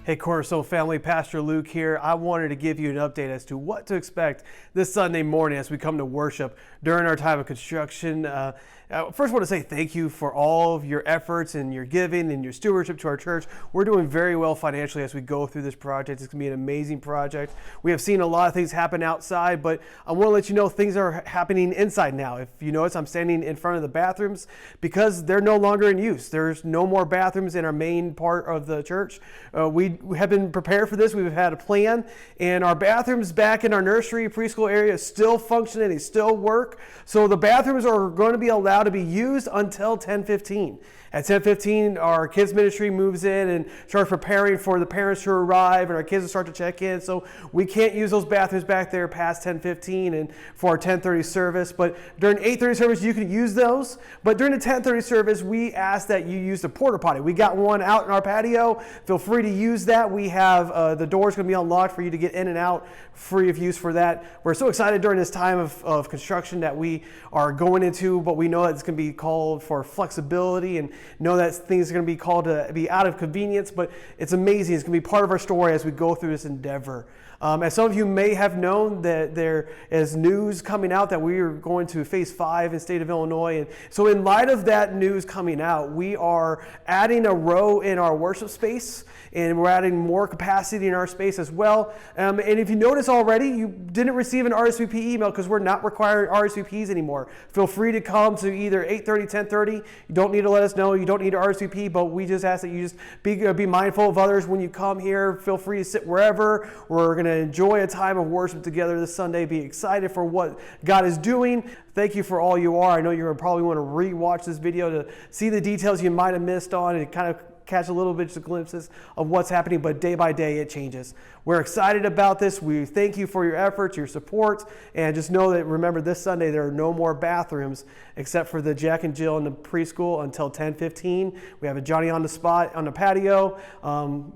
Hey Cornerstone family, Pastor Luke here. I wanted to give you an update as to what to expect this Sunday morning as we come to worship during our time of construction. First, I want to say thank you for all of your efforts and your giving and your stewardship to our church. We're doing very well financially as we go through this project. It's going to be an amazing project. We have seen a lot of things happen outside, but I want to let you know things are happening inside now. If you notice, I'm standing in front of the bathrooms because they're no longer in use. There's no more bathrooms in our main part of the church. We have been prepared for this. We've had a plan, and our bathrooms back in our nursery preschool area still function and they still work. So the bathrooms are going to be allowed to be used until 10:15. At 10:15, our kids ministry moves in and starts preparing for the parents to arrive and our kids will start to check in. So we can't use those bathrooms back there past 10:15 and for our 10:30 service. But during 8:30 service, you can use those. But during the 10:30 service, we ask that you use the porta potty. We got one out in our patio. Feel free to use that. We have the doors going to be unlocked for you to get in and out, free of use for that. We're so excited during this time of construction that we are going into, but we know that it's going to be called for flexibility and know that things are going to be called to be out of convenience, but it's amazing. It's going to be part of our story as we go through this endeavor. As some of you may have known, that there is news coming out that we are going to phase 5 in the state of Illinois. And so in light of that news coming out, we are adding a row in our worship space, and we're adding more capacity in our space as well. And if you notice already, you didn't receive an RSVP email because we're not requiring RSVPs anymore. Feel free to come to either 8:30, 10:30. You don't need to let us know. You don't need to RSVP, but we just ask that you just be mindful of others when you come here. Feel free to sit wherever. We're going to enjoy a time of worship together this Sunday. Be excited for what God is doing. Thank you for all you are. I know you're going to probably want to re-watch this video to see the details you might have missed on and kind of catch a little bit of glimpses of what's happening, but day by day it changes. We're excited about this. We thank you for your efforts, your support, and just know that, remember, this Sunday there are no more bathrooms except for the Jack and Jill in the preschool until 10:15. We have a Johnny on the spot on the patio.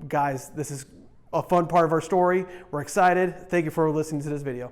Guys, this is a fun part of our story. We're excited. Thank you for listening to this video.